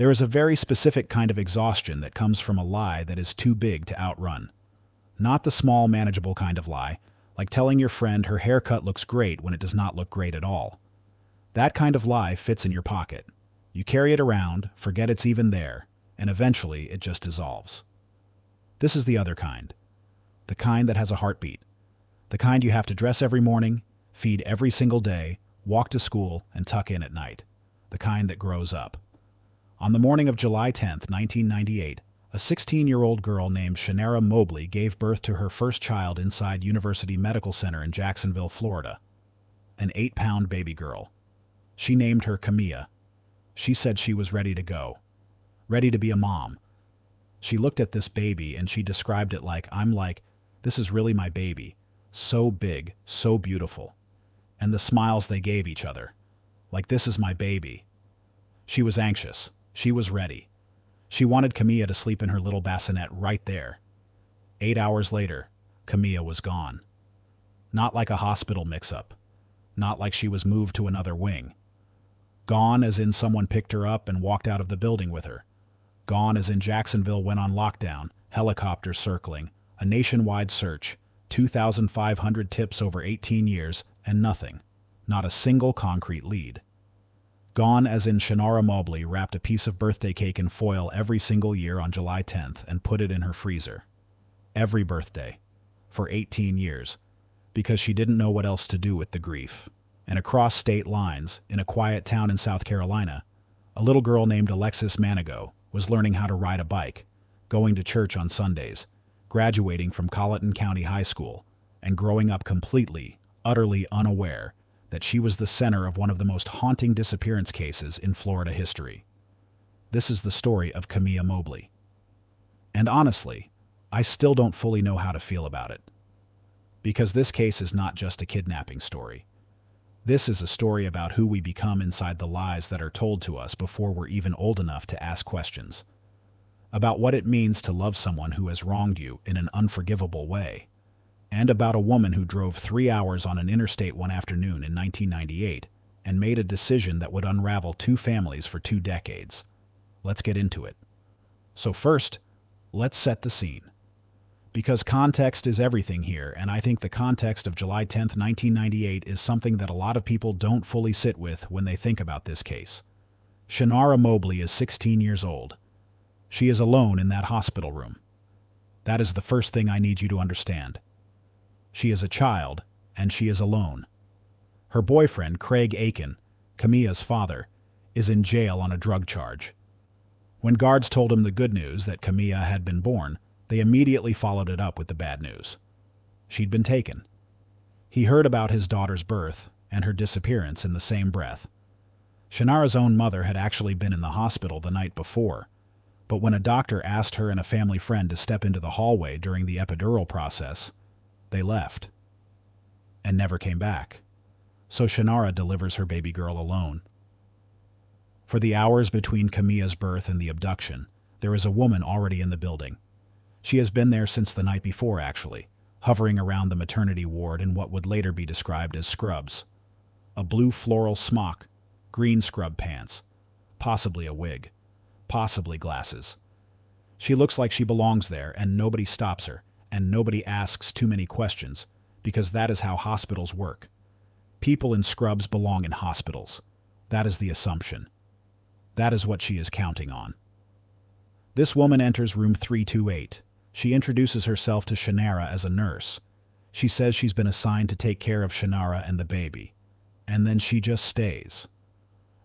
There is a very specific kind of exhaustion that comes from a lie that is too big to outrun. Not the small, manageable kind of lie, like telling your friend her haircut looks great when it does not look great at all. That kind of lie fits in your pocket. You carry it around, forget it's even there, and eventually it just dissolves. This is the other kind. The kind that has a heartbeat. The kind you have to dress every morning, feed every single day, walk to school, and tuck in at night. The kind that grows up. On the morning of July 10, 1998, a 16-year-old girl named Shanara Mobley gave birth to her first child inside University Medical Center in Jacksonville, Florida. An 8-pound baby girl. She named her Camilla. She said she was ready to go. Ready to be a mom. She looked at this baby and she described it like, this is really my baby. So big, so beautiful. And the smiles they gave each other. Like, this is my baby. She was anxious. She was ready. She wanted Camilla to sleep in her little bassinet right there. 8 hours later, Camilla was gone. Not like a hospital mix-up. Not like she was moved to another wing. Gone as in someone picked her up and walked out of the building with her. Gone as in Jacksonville went on lockdown, helicopters circling, a nationwide search, 2,500 tips over 18 years, and nothing. Not a single concrete lead. Gone as in Shanara Mobley wrapped a piece of birthday cake in foil every single year on July 10th and put it in her freezer. Every birthday. For 18 years. Because she didn't know what else to do with the grief. And across state lines, in a quiet town in South Carolina, a little girl named Alexis Manigo was learning how to ride a bike, going to church on Sundays, graduating from Colleton County High School, and growing up completely, utterly unaware that she was the center of one of the most haunting disappearance cases in Florida history. This is the story of Camilla Mobley. And honestly, I still don't fully know how to feel about it. Because this case is not just a kidnapping story. This is a story about who we become inside the lies that are told to us before we're even old enough to ask questions. About what it means to love someone who has wronged you in an unforgivable way. And about a woman who drove 3 hours on an interstate one afternoon in 1998 and made a decision that would unravel 2 families for 2 decades. Let's get into it. So first, let's set the scene. Because context is everything here, and I think the context of July 10th, 1998 is something that a lot of people don't fully sit with when they think about this case. Shanara Mobley is 16 years old. She is alone in that hospital room. That is the first thing I need you to understand. She is a child, and she is alone. Her boyfriend, Craig Aiken, Camilla's father, is in jail on a drug charge. When guards told him the good news that Camilla had been born, they immediately followed it up with the bad news. She'd been taken. He heard about his daughter's birth and her disappearance in the same breath. Shanara's own mother had actually been in the hospital the night before, but when a doctor asked her and a family friend to step into the hallway during the epidural process, they left and never came back. So Shanara delivers her baby girl alone. For the hours between Camilla's birth and the abduction, there is a woman already in the building. She has been there since the night before, actually, hovering around the maternity ward in what would later be described as scrubs. A blue floral smock, green scrub pants, possibly a wig, possibly glasses. She looks like she belongs there, and nobody stops her, and nobody asks too many questions, because that is how hospitals work. People in scrubs belong in hospitals. That is the assumption. That is what she is counting on. This woman enters room 328. She introduces herself to Shanara as a nurse. She says she's been assigned to take care of Shanara and the baby. And then she just stays.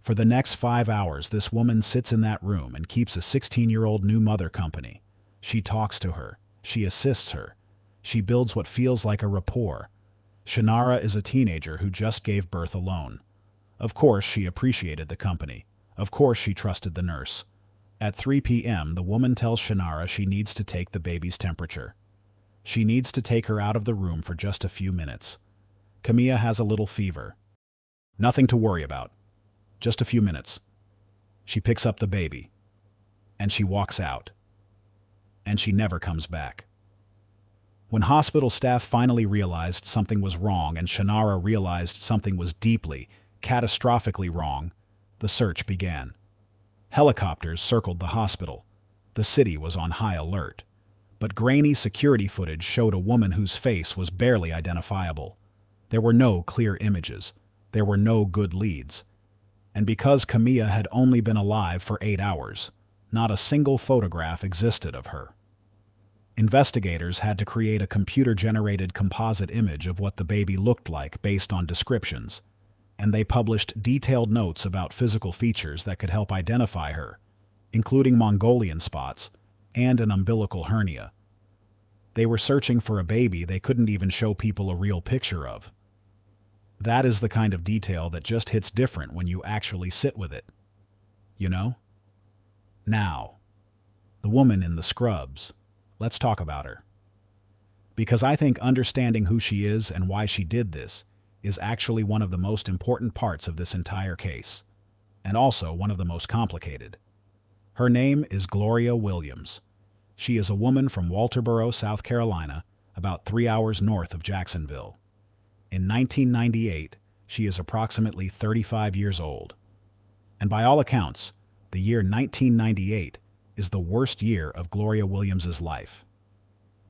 For the next 5 hours, this woman sits in that room and keeps a 16-year-old new mother company. She talks to her. She assists her. She builds what feels like a rapport. Shanara is a teenager who just gave birth alone. Of course, she appreciated the company. Of course, she trusted the nurse. At 3 p.m., the woman tells Shanara she needs to take the baby's temperature. She needs to take her out of the room for just a few minutes. Camilla has a little fever. Nothing to worry about. Just a few minutes. She picks up the baby. And she walks out. And she never comes back. When hospital staff finally realized something was wrong and Shanara realized something was deeply, catastrophically wrong, the search began. Helicopters circled the hospital. The city was on high alert. But grainy security footage showed a woman whose face was barely identifiable. There were no clear images. There were no good leads. And because Camilla had only been alive for 8 hours, not a single photograph existed of her. Investigators had to create a computer-generated composite image of what the baby looked like based on descriptions, and they published detailed notes about physical features that could help identify her, including Mongolian spots and an umbilical hernia. They were searching for a baby they couldn't even show people a real picture of. That is the kind of detail that just hits different when you actually sit with it. You know? Now, the woman in the scrubs. Let's talk about her. Because I think understanding who she is and why she did this is actually one of the most important parts of this entire case, and also one of the most complicated. Her name is Gloria Williams. She is a woman from Walterboro, South Carolina, about 3 hours north of Jacksonville. In 1998, she is approximately 35 years old. And by all accounts, the year 1998 is the worst year of Gloria Williams's life.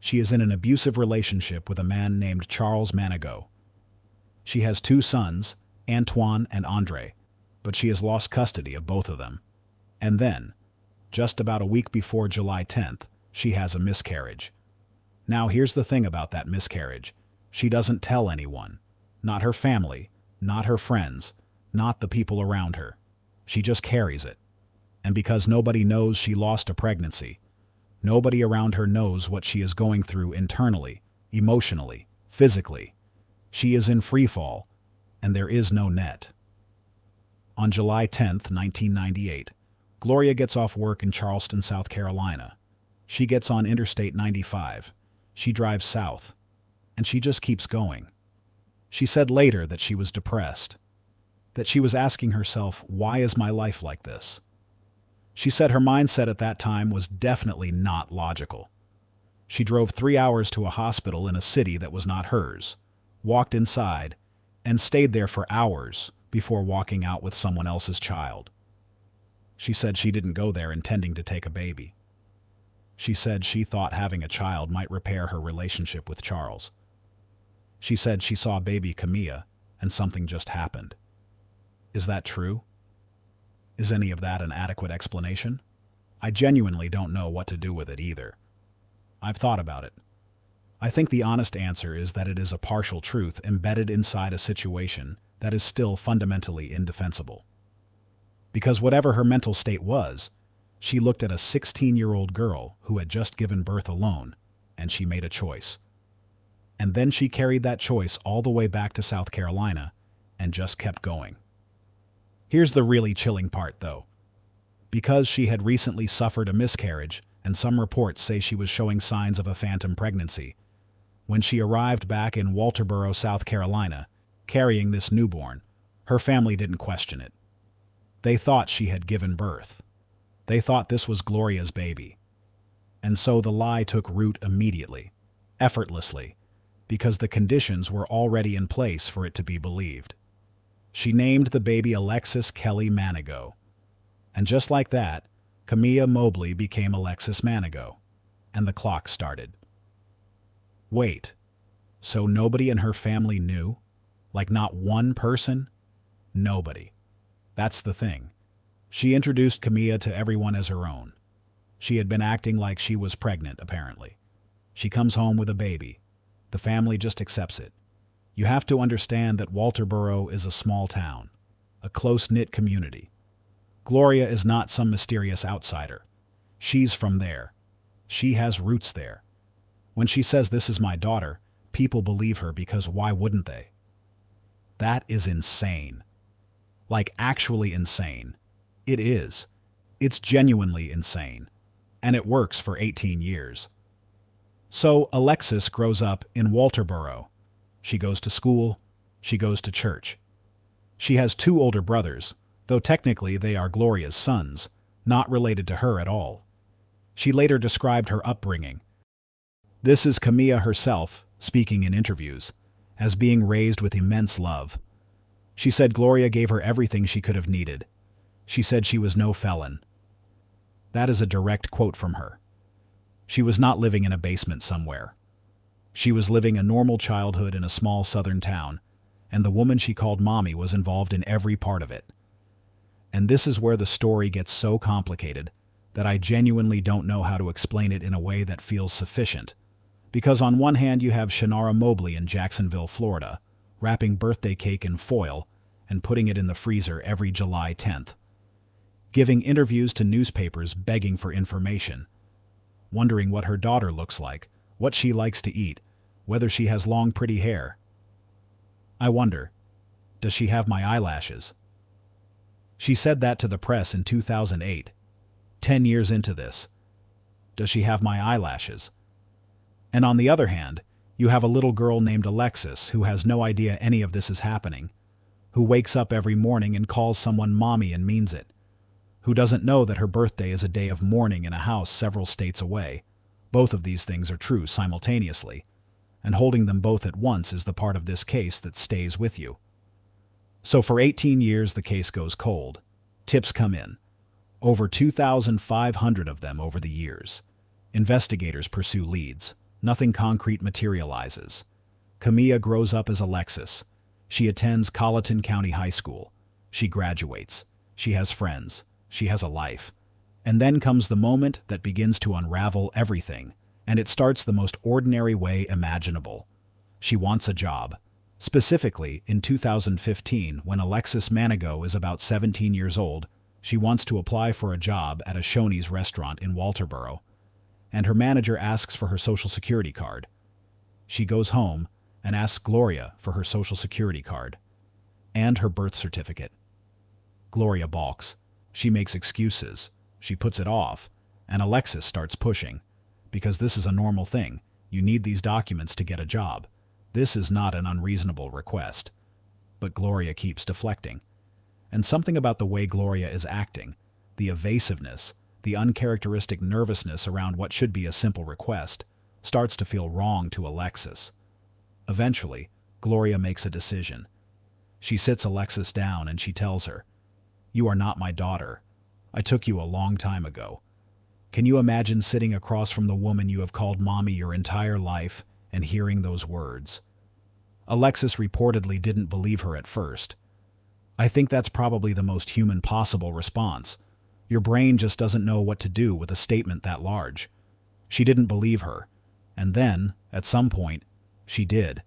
She is in an abusive relationship with a man named Charles Manigault. She has 2 sons, Antoine and Andre, but she has lost custody of both of them. And then, just about a week before July 10th, she has a miscarriage. Now here's the thing about that miscarriage. She doesn't tell anyone. Not her family, not her friends, not the people around her. She just carries it. And because nobody knows she lost a pregnancy, nobody around her knows what she is going through internally, emotionally, physically. She is in free fall, and there is no net. On July 10th, 1998, Gloria gets off work in Charleston, South Carolina. She gets on Interstate 95. She drives south, and she just keeps going. She said later that she was depressed, that she was asking herself, why is my life like this? She said her mindset at that time was definitely not logical. She drove 3 hours to a hospital in a city that was not hers, walked inside, and stayed there for hours before walking out with someone else's child. She said she didn't go there intending to take a baby. She said she thought having a child might repair her relationship with Charles. She said she saw baby Camilla and something just happened. Is that true? Is any of that an adequate explanation? I genuinely don't know what to do with it either. I've thought about it. I think the honest answer is that it is a partial truth embedded inside a situation that is still fundamentally indefensible. Because whatever her mental state was, she looked at a 16-year-old girl who had just given birth alone, and she made a choice. And then she carried that choice all the way back to South Carolina and just kept going. Here's the really chilling part, though. Because she had recently suffered a miscarriage, and some reports say she was showing signs of a phantom pregnancy, when she arrived back in Walterboro, South Carolina, carrying this newborn, her family didn't question it. They thought she had given birth. They thought this was Gloria's baby. And so the lie took root immediately, effortlessly, because the conditions were already in place for it to be believed. She named the baby Alexis Kelly Manigault. And just like that, Shanara Mobley became Alexis Manigault, and the clock started. Wait, so nobody in her family knew? Like not one person? Nobody. That's the thing. She introduced Camilla to everyone as her own. She had been acting like she was pregnant, apparently. She comes home with a baby. The family just accepts it. You have to understand that Walterboro is a small town, a close-knit community. Gloria is not some mysterious outsider. She's from there. She has roots there. When she says this is my daughter, people believe her because why wouldn't they? That is insane. Like actually insane. It is. It's genuinely insane. And it works for 18 years. So Alexis grows up in Walterboro. She goes to school. She goes to church. She has 2 older brothers, though technically they are Gloria's sons, not related to her at all. She later described her upbringing. This is Camilla herself, speaking in interviews, as being raised with immense love. She said Gloria gave her everything she could have needed. She said she was no felon, That is a direct quote from her. She was not living in a basement somewhere. She was living a normal childhood in a small southern town, and the woman she called mommy was involved in every part of it. And this is where the story gets so complicated that I genuinely don't know how to explain it in a way that feels sufficient. Because on one hand you have Shanara Mobley in Jacksonville, Florida, wrapping birthday cake in foil and putting it in the freezer every July 10th, giving interviews to newspapers begging for information, wondering what her daughter looks like, what she likes to eat, whether she has long pretty hair. I wonder, does she have my eyelashes? She said that to the press in 2008. 10 years into this. Does she have my eyelashes? And on the other hand, you have a little girl named Alexis who has no idea any of this is happening, who wakes up every morning and calls someone mommy and means it, who doesn't know that her birthday is a day of mourning in a house several states away. Both of these things are true simultaneously, and holding them both at once is the part of this case that stays with you. So for 18 years the case goes cold. Tips come in. Over 2,500 of them over the years. Investigators pursue leads. Nothing concrete materializes. Camilla grows up as Alexis. She attends Colleton County High School. She graduates. She has friends. She has a life. And then comes the moment that begins to unravel everything, and it starts the most ordinary way imaginable. She wants a job. Specifically, in 2015, when Alexis Manigault is about 17 years old, she wants to apply for a job at a Shoney's restaurant in Walterboro, and her manager asks for her social security card. She goes home and asks Gloria for her social security card and her birth certificate. Gloria balks. She makes excuses. She puts it off, and Alexis starts pushing. Because this is a normal thing. You need these documents to get a job. This is not an unreasonable request. But Gloria keeps deflecting. And something about the way Gloria is acting, the evasiveness, the uncharacteristic nervousness around what should be a simple request, starts to feel wrong to Alexis. Eventually, Gloria makes a decision. She sits Alexis down and she tells her, "You are not my daughter. I took you a long time ago. Can you imagine sitting across from the woman you have called mommy your entire life and hearing those words?" Alexis reportedly didn't believe her at first. I think that's probably the most human possible response. Your brain just doesn't know what to do with a statement that large. She didn't believe her. And then, at some point, she did.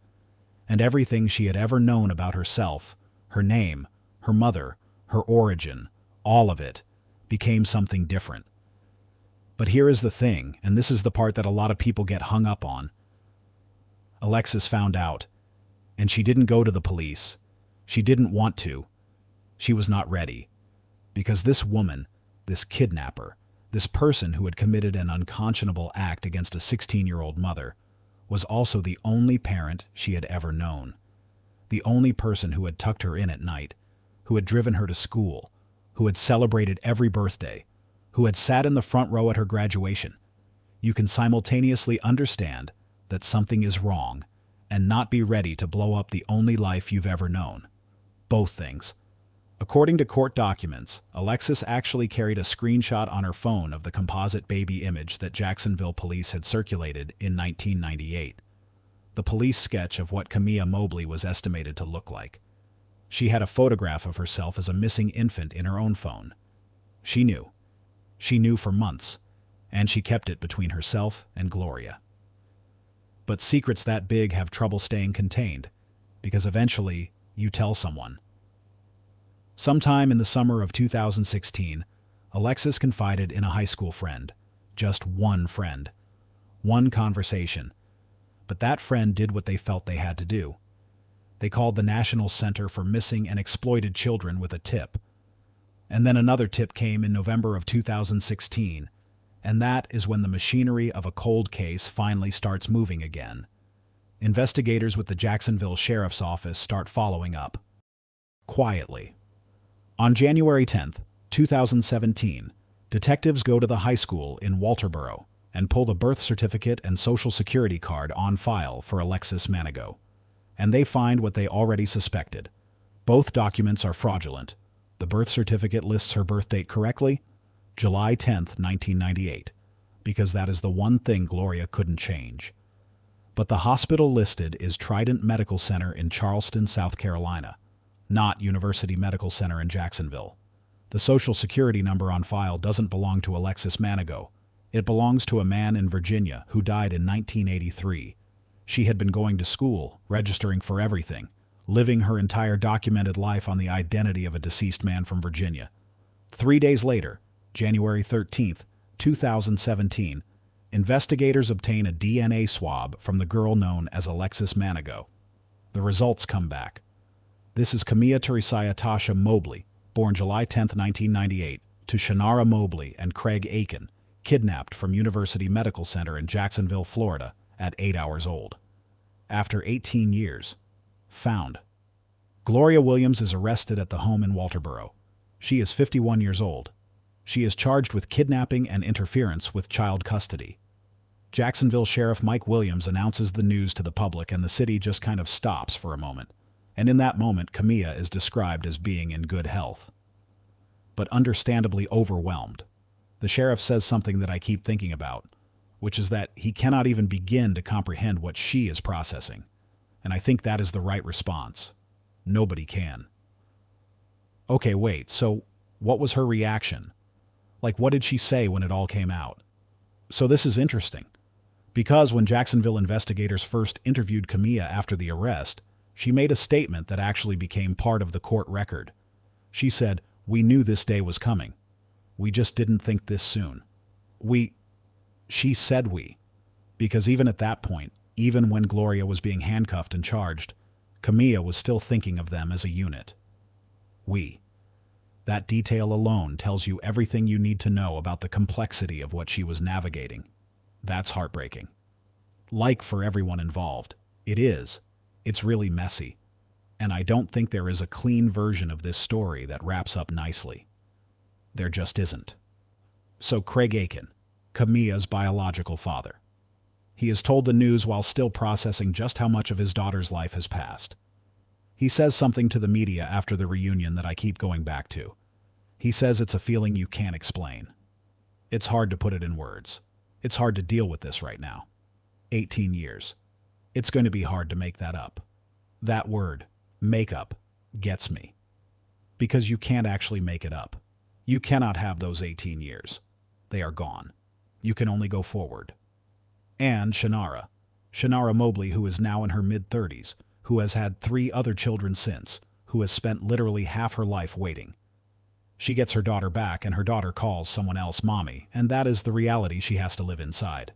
And everything she had ever known about herself, her name, her mother, her origin, all of it, became something different. But here is the thing, and this is the part that a lot of people get hung up on. Alexis found out, and she didn't go to the police. She didn't want to. She was not ready. Because this woman, this kidnapper, this person who had committed an unconscionable act against a 16-year-old mother, was also the only parent she had ever known. The only person who had tucked her in at night, who had driven her to school, who had celebrated every birthday, who had sat in the front row at her graduation. You can simultaneously understand that something is wrong and not be ready to blow up the only life you've ever known. Both things. According to court documents, Alexis actually carried a screenshot on her phone of the composite baby image that Jacksonville police had circulated in 1998. The police sketch of what Camilla Mobley was estimated to look like. She had a photograph of herself as a missing infant in her own phone. She knew. She knew for months, and she kept it between herself and Gloria. But secrets that big have trouble staying contained, because eventually you tell someone. Sometime in the summer of 2016, Alexis confided in a high school friend. Just one friend. One conversation. But that friend did what they felt they had to do. They called the National Center for Missing and Exploited Children with a tip. And then another tip came in November of 2016, and that is when the machinery of a cold case finally starts moving again. Investigators with the Jacksonville Sheriff's Office start following up. Quietly. On January 10, 2017, detectives go to the high school in Walterboro and pull the birth certificate and social security card on file for Alexis Manigault. And they find what they already suspected. Both documents are fraudulent. The birth certificate lists her birth date correctly. July 10th, 1998, because that is the one thing Gloria couldn't change. But the hospital listed is Trident Medical Center in Charleston, South Carolina, not University Medical Center in Jacksonville. The Social Security number on file doesn't belong to Alexis Manigault. It belongs to a man in Virginia who died in 1983. She had been going to school, registering for everything, living her entire documented life on the identity of a deceased man from Virginia. 3 days later, January 13th, 2017, investigators obtain a DNA swab from the girl known as Alexis Manigault. The results come back. This is Camilla Teresia Tasha Mobley, born July 10, 1998, to Shanara Mobley and Craig Aiken, kidnapped from University Medical Center in Jacksonville, Florida, at 8 hours old. After 18 years, found. Gloria Williams is arrested at the home in Walterboro. She is 51 years old. She is charged with kidnapping and interference with child custody. Jacksonville Sheriff Mike Williams announces the news to the public, and the city just kind of stops for a moment. And in that moment, Camilla is described as being in good health, but understandably overwhelmed. The sheriff says something that I keep thinking about, which is that he cannot even begin to comprehend what she is processing. And I think that is the right response. Nobody can. Okay, wait, so what was her reaction? Like, what did she say when it all came out? So this is interesting, because when Jacksonville investigators first interviewed Camilla after the arrest, she made a statement that actually became part of the court record. She said, "We knew this day was coming. We just didn't think this soon." She said we, because even at that point, even when Gloria was being handcuffed and charged, Camilla was still thinking of them as a unit. We. That detail alone tells you everything you need to know about the complexity of what she was navigating. That's heartbreaking. Like for everyone involved, it's really messy. And I don't think there is a clean version of this story that wraps up nicely. There just isn't. So Craig Aiken, Camilla's biological father. He is told the news while still processing just how much of his daughter's life has passed. He says something to the media after the reunion that I keep going back to. He says it's a feeling you can't explain. It's hard to put it in words. It's hard to deal with this right now. 18 years. It's going to be hard to make that up. That word, make up, gets me. Because you can't actually make it up. You cannot have those 18 years. They are gone. You can only go forward. And Shanara Mobley, who is now in her mid-30s, who has had 3 other children since, who has spent literally half her life waiting. She gets her daughter back, and her daughter calls someone else mommy, and that is the reality she has to live inside.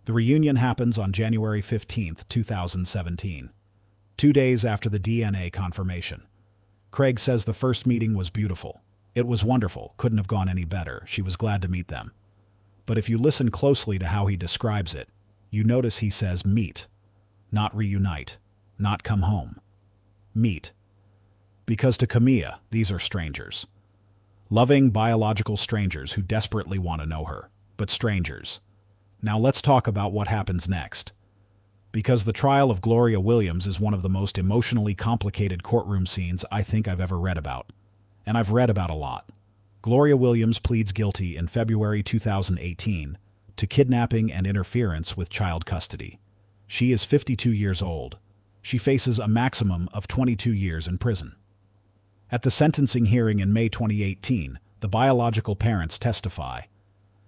The reunion happens on January 15th, 2017, 2 days after the DNA confirmation. Craig says the first meeting was beautiful. It was wonderful, couldn't have gone any better. She was glad to meet them. But if you listen closely to how he describes it, you notice he says meet, not reunite, not come home. Meet. Because to Camilla, these are strangers. Loving biological strangers who desperately want to know her, but strangers. Now let's talk about what happens next. Because the trial of Gloria Williams is one of the most emotionally complicated courtroom scenes I think I've ever read about. And I've read about a lot. Gloria Williams pleads guilty in February 2018 to kidnapping and interference with child custody. She is 52 years old. She faces a maximum of 22 years in prison. At the sentencing hearing in May 2018, the biological parents testify,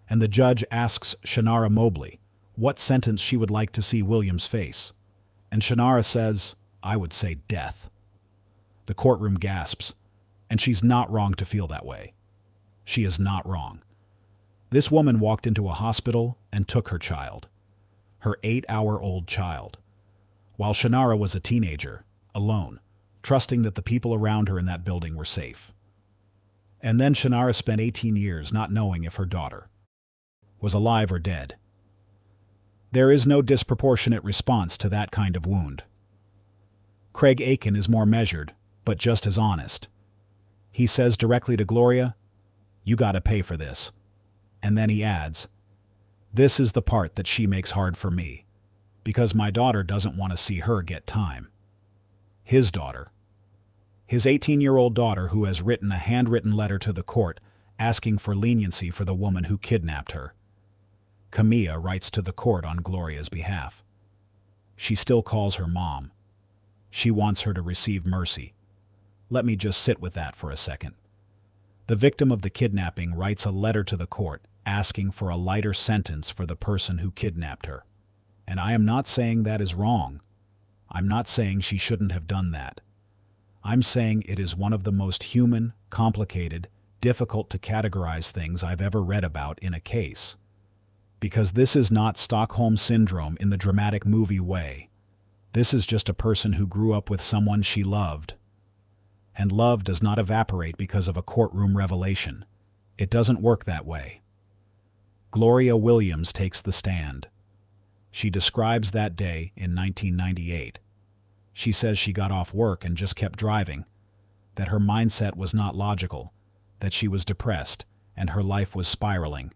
and the judge asks Shanara Mobley what sentence she would like to see Williams face. And Shanara says, "I would say death." The courtroom gasps, and she's not wrong to feel that way. She is not wrong. This woman walked into a hospital and took her child, her 8-hour-old child, while Shanara was a teenager, alone, trusting that the people around her in that building were safe. And then Shanara spent 18 years not knowing if her daughter was alive or dead. There is no disproportionate response to that kind of wound. Craig Aiken is more measured, but just as honest. He says directly to Gloria, "You gotta pay for this." And then he adds, "This is the part that she makes hard for me, because my daughter doesn't want to see her get time." His daughter. His 18-year-old daughter, who has written a handwritten letter to the court asking for leniency for the woman who kidnapped her. Camilla writes to the court on Gloria's behalf. She still calls her mom. She wants her to receive mercy. Let me just sit with that for a second. The victim of the kidnapping writes a letter to the court asking for a lighter sentence for the person who kidnapped her. And I am not saying that is wrong. I'm not saying she shouldn't have done that. I'm saying it is one of the most human, complicated, difficult to categorize things I've ever read about in a case. Because this is not Stockholm Syndrome in the dramatic movie way. This is just a person who grew up with someone she loved. And love does not evaporate because of a courtroom revelation. It doesn't work that way. Gloria Williams takes the stand. She describes that day in 1998. She says she got off work and just kept driving, that her mindset was not logical, that she was depressed, and her life was spiraling.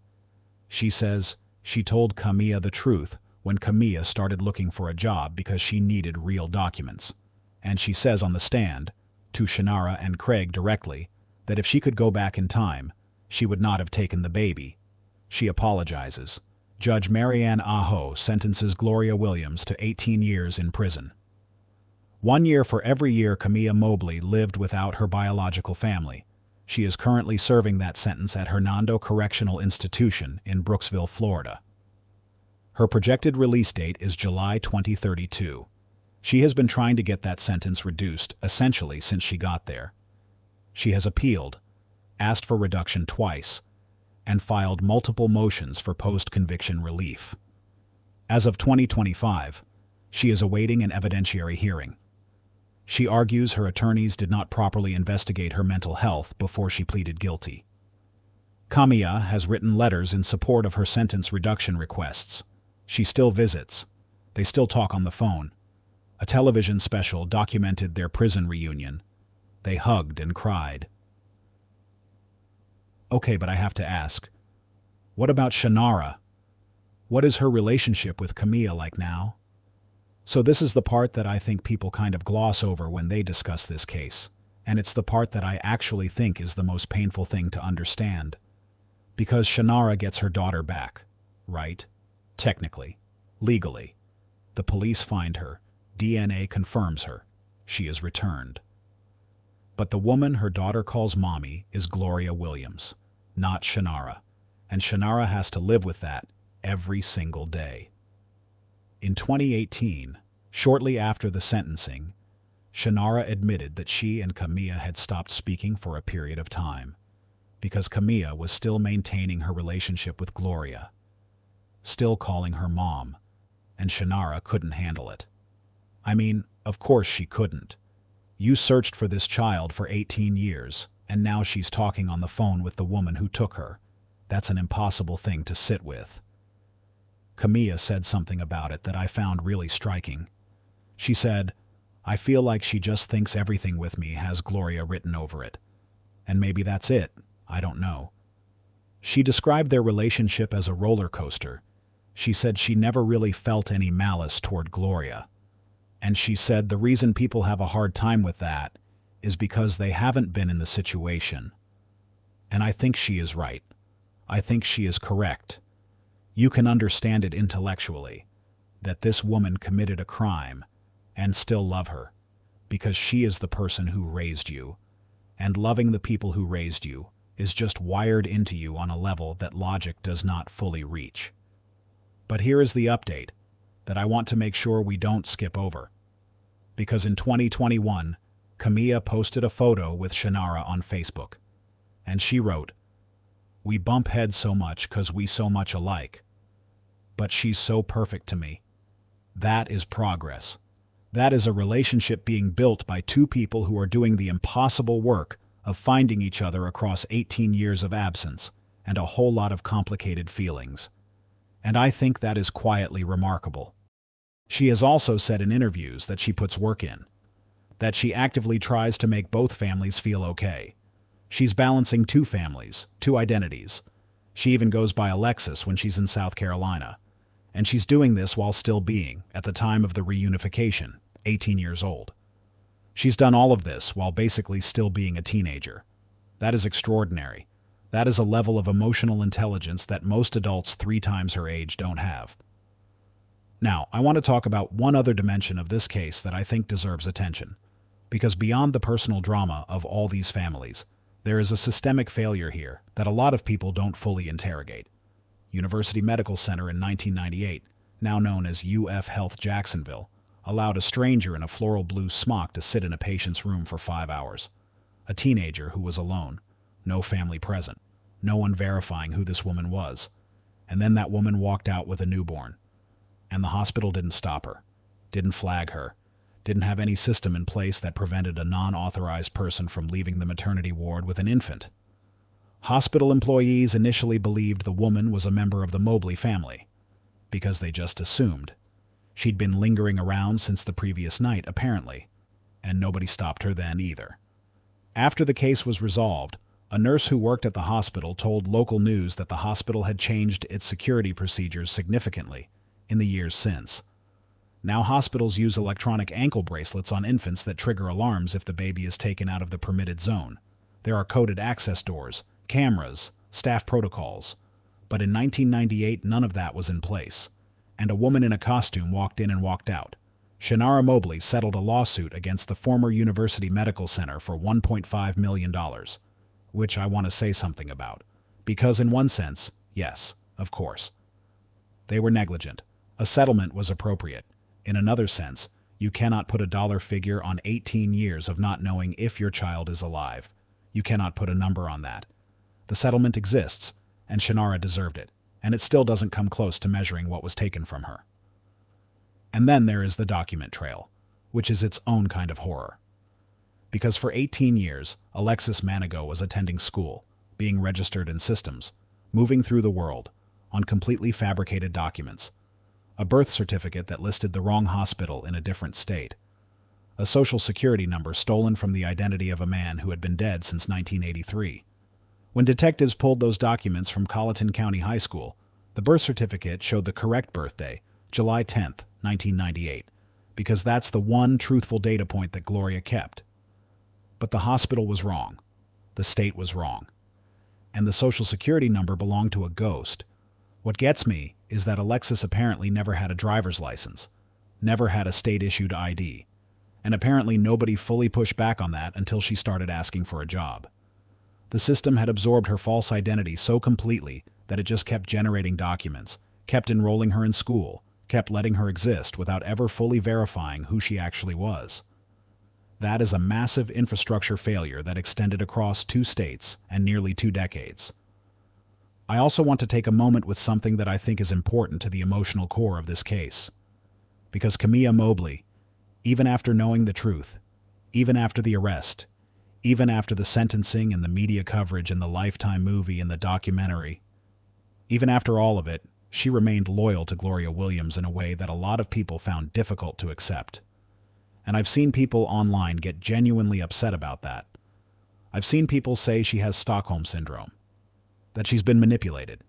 She says she told Camilla the truth when Camilla started looking for a job because she needed real documents. And she says on the stand, to Shanara and Craig directly, that if she could go back in time, she would not have taken the baby. She apologizes. Judge Marianne Aho sentences Gloria Williams to 18 years in prison. 1 year for every year Shanara Mobley lived without her biological family. She is currently serving that sentence at Hernando Correctional Institution in Brooksville, Florida. Her projected release date is July 2032. She has been trying to get that sentence reduced, essentially, since she got there. She has appealed, asked for reduction twice, and filed multiple motions for post-conviction relief. As of 2025, she is awaiting an evidentiary hearing. She argues her attorneys did not properly investigate her mental health before she pleaded guilty. Camilla has written letters in support of her sentence reduction requests. She still visits. They still talk on the phone. A television special documented their prison reunion. They hugged and cried. Okay, but I have to ask, what about Shanara? What is her relationship with Camilla like now? So this is the part that I think people kind of gloss over when they discuss this case, and it's the part that I actually think is the most painful thing to understand. Because Shanara gets her daughter back, right? Technically, legally. The police find her, DNA confirms her, she is returned. But the woman her daughter calls mommy is Gloria Williams, not Shanara, and Shanara has to live with that every single day. In 2018, shortly after the sentencing, Shanara admitted that she and Camilla had stopped speaking for a period of time, because Camilla was still maintaining her relationship with Gloria, still calling her mom, and Shanara couldn't handle it. I mean, of course she couldn't. You searched for this child for 18 years, and now she's talking on the phone with the woman who took her. That's an impossible thing to sit with. Camilla said something about it that I found really striking. She said, I feel like she just thinks everything with me has Gloria written over it. And maybe that's it, I don't know. She described their relationship as a roller coaster. She said she never really felt any malice toward Gloria. And she said the reason people have a hard time with that is because they haven't been in the situation. And I think she is right. I think she is correct. You can understand it intellectually, that this woman committed a crime, and still love her, because she is the person who raised you, and loving the people who raised you is just wired into you on a level that logic does not fully reach. But here is the update that I want to make sure we don't skip over. Because in 2021, Camilla posted a photo with Shanara on Facebook. And she wrote, "We bump heads so much 'cause we so much alike. But she's so perfect to me." That is progress. That is a relationship being built by two people who are doing the impossible work of finding each other across 18 years of absence and a whole lot of complicated feelings. And I think that is quietly remarkable. She has also said in interviews that she puts work in, that she actively tries to make both families feel okay. She's balancing two families, two identities. She even goes by Alexis when she's in South Carolina. And she's doing this while still being, at the time of the reunification, 18 years old. She's done all of this while basically still being a teenager. That is extraordinary. That is a level of emotional intelligence that most adults 3 times her age don't have. Now, I want to talk about one other dimension of this case that I think deserves attention. Because beyond the personal drama of all these families, there is a systemic failure here that a lot of people don't fully interrogate. University Medical Center in 1998, now known as UF Health Jacksonville, allowed a stranger in a floral blue smock to sit in a patient's room for 5 hours. A teenager who was alone, no family present, no one verifying who this woman was. And then that woman walked out with a newborn. And the hospital didn't stop her, didn't flag her, didn't have any system in place that prevented a non-authorized person from leaving the maternity ward with an infant. Hospital employees initially believed the woman was a member of the Mobley family, because they just assumed. She'd been lingering around since the previous night, apparently, and nobody stopped her then either. After the case was resolved, a nurse who worked at the hospital told local news that the hospital had changed its security procedures significantly in the years since. Now hospitals use electronic ankle bracelets on infants that trigger alarms if the baby is taken out of the permitted zone. There are coded access doors, cameras, staff protocols. But in 1998, none of that was in place, and a woman in a costume walked in and walked out. Shanara Mobley settled a lawsuit against the former University Medical Center for $1.5 million, which I want to say something about. Because in one sense, yes, of course, they were negligent. A settlement was appropriate. In another sense, you cannot put a dollar figure on 18 years of not knowing if your child is alive. You cannot put a number on that. The settlement exists, and Shanara deserved it, and it still doesn't come close to measuring what was taken from her. And then there is the document trail, which is its own kind of horror. Because for 18 years, Alexis Manigault was attending school, being registered in systems, moving through the world, on completely fabricated documents. A birth certificate that listed the wrong hospital in a different state. A social security number stolen from the identity of a man who had been dead since 1983. When detectives pulled those documents from Colleton County High School, the birth certificate showed the correct birthday, July 10th, 1998, because that's the one truthful data point that Gloria kept. But the hospital was wrong. The state was wrong. And the social security number belonged to a ghost. What gets me is that Alexis apparently never had a driver's license, never had a state-issued ID, and apparently nobody fully pushed back on that until she started asking for a job. The system had absorbed her false identity so completely that it just kept generating documents, kept enrolling her in school, kept letting her exist without ever fully verifying who she actually was. That is a massive infrastructure failure that extended across 2 states and nearly 2 decades. I also want to take a moment with something that I think is important to the emotional core of this case. Because Shanara Mobley, even after knowing the truth, even after the arrest, even after the sentencing and the media coverage in the Lifetime movie and the documentary, even after all of it, she remained loyal to Gloria Williams in a way that a lot of people found difficult to accept. And I've seen people online get genuinely upset about that. I've seen people say she has Stockholm Syndrome, that she's been manipulated,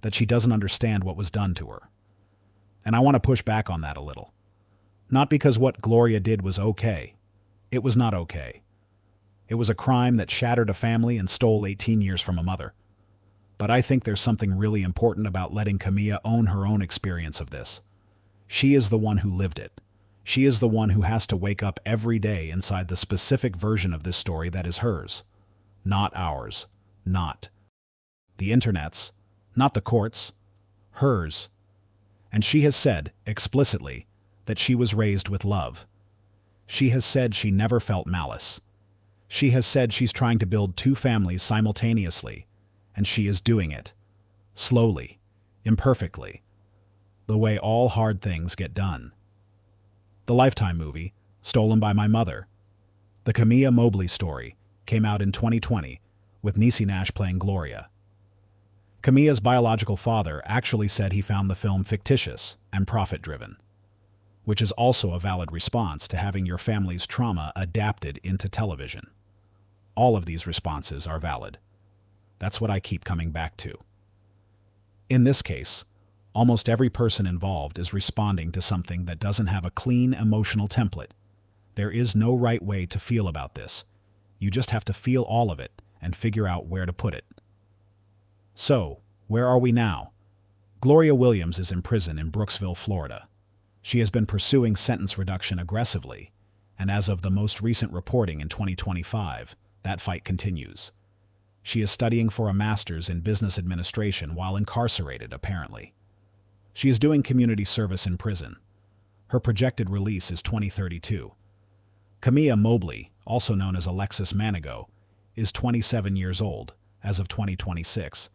that she doesn't understand what was done to her. And I want to push back on that a little. Not because what Gloria did was okay. It was not okay. It was a crime that shattered a family and stole 18 years from a mother. But I think there's something really important about letting Shanara own her own experience of this. She is the one who lived it. She is the one who has to wake up every day inside the specific version of this story that is hers. Not ours. Not the internet's. Not the court's. Hers. And she has said, explicitly, that she was raised with love. She has said she never felt malice. She has said she's trying to build 2 families simultaneously, and she is doing it. Slowly. Imperfectly. The way all hard things get done. The Lifetime movie, Stolen by My Mother. The Shanara Mobley story came out in 2020, with Niecy Nash playing Gloria. Shannara's biological father actually said he found the film fictitious and profit-driven, which is also a valid response to having your family's trauma adapted into television. All of these responses are valid. That's what I keep coming back to. In this case, almost every person involved is responding to something that doesn't have a clean emotional template. There is no right way to feel about this. You just have to feel all of it and figure out where to put it. So, where are we now? Gloria Williams is in prison in Brooksville, Florida. She has been pursuing sentence reduction aggressively, and as of the most recent reporting in 2025, that fight continues. She is studying for a master's in business administration while incarcerated, apparently. She is doing community service in prison. Her projected release is 2032. Shanara Mobley, also known as Alexis Manigo, is 27 years old, as of 2026.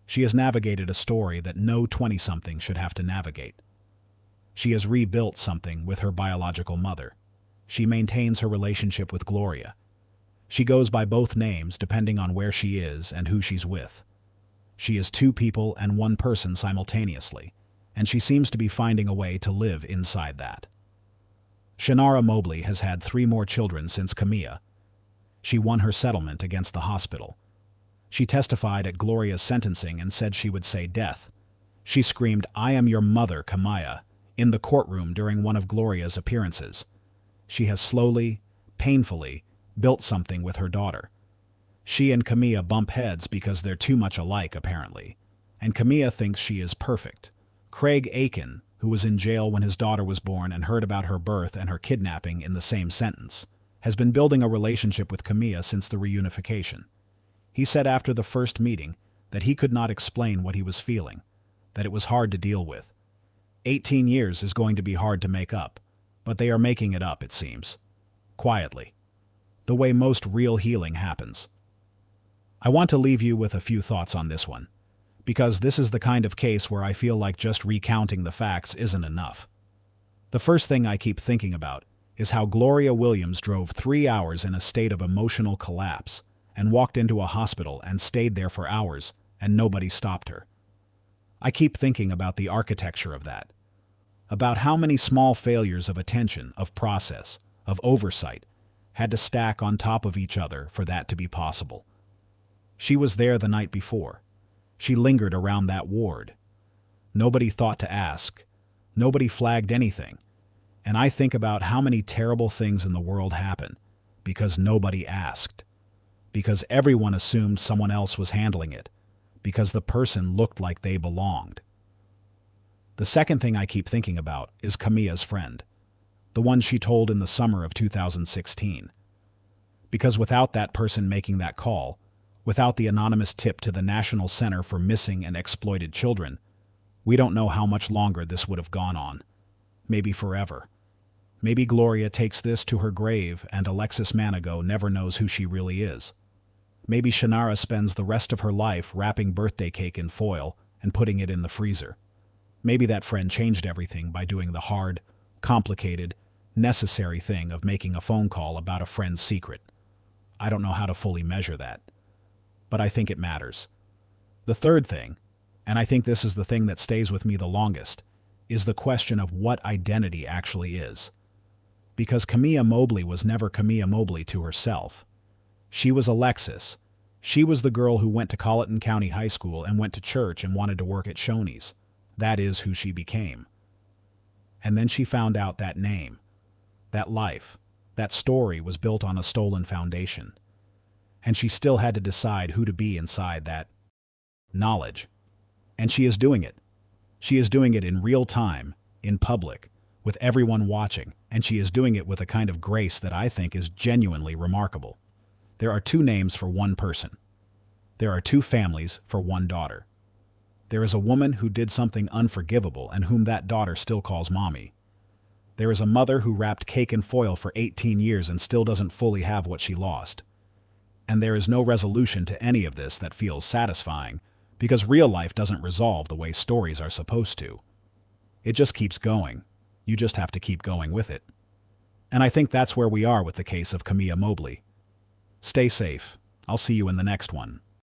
She has navigated a story that no 20-something should have to navigate. She has rebuilt something with her biological mother. She maintains her relationship with Gloria. She goes by both names depending on where she is and who she's with. She is two people and one person simultaneously, and she seems to be finding a way to live inside that. Shanara Mobley has had 3 more children since Shanara. She won her settlement against the hospital. She testified at Gloria's sentencing and said she would say death. She screamed, "I am your mother, Shanara," in the courtroom during one of Gloria's appearances. She has slowly, painfully, built something with her daughter. She and Shanara bump heads because they're too much alike, apparently. And Shanara thinks she is perfect. Craig Aiken, who was in jail when his daughter was born and heard about her birth and her kidnapping in the same sentence, has been building a relationship with Shanara since the reunification. He said after the first meeting that he could not explain what he was feeling, that it was hard to deal with. 18 years is going to be hard to make up, but they are making it up, it seems. Quietly. The way most real healing happens. I want to leave you with a few thoughts on this one, because this is the kind of case where I feel like just recounting the facts isn't enough. The first thing I keep thinking about is how Gloria Williams drove 3 hours in a state of emotional collapse and walked into a hospital and stayed there for hours, and nobody stopped her. I keep thinking about the architecture of that, about how many small failures of attention, of process, of oversight, had to stack on top of each other for that to be possible. She was there the night before. She lingered around that ward. Nobody thought to ask. Nobody flagged anything. And I think about how many terrible things in the world happen because nobody asked. Because everyone assumed someone else was handling it. Because the person looked like they belonged. The second thing I keep thinking about is Shanara's friend, the one she told in the summer of 2016. Because without that person making that call, without the anonymous tip to the National Center for Missing and Exploited Children, we don't know how much longer this would have gone on. Maybe forever. Maybe Gloria takes this to her grave and Alexis Manigo never knows who she really is. Maybe Shanara spends the rest of her life wrapping birthday cake in foil and putting it in the freezer. Maybe that friend changed everything by doing the hard, complicated, necessary thing of making a phone call about a friend's secret. I don't know how to fully measure that, but I think it matters. The third thing, and I think this is the thing that stays with me the longest, is the question of what identity actually is. Because Shanara Mobley was never Shanara Mobley to herself. She was Alexis. She was the girl who went to Colleton County High School and went to church and wanted to work at Shoney's. That is who she became. And then she found out that name, that life, that story was built on a stolen foundation. And she still had to decide who to be inside that knowledge. And she is doing it. She is doing it in real time, in public, with everyone watching, and she is doing it with a kind of grace that I think is genuinely remarkable. There are 2 names for one person. There are 2 families for one daughter. There is a woman who did something unforgivable and whom that daughter still calls mommy. There is a mother who wrapped cake in foil for 18 years and still doesn't fully have what she lost. And there is no resolution to any of this that feels satisfying, because real life doesn't resolve the way stories are supposed to. It just keeps going. You just have to keep going with it. And I think that's where we are with the case of Shanara Mobley. Stay safe. I'll see you in the next one.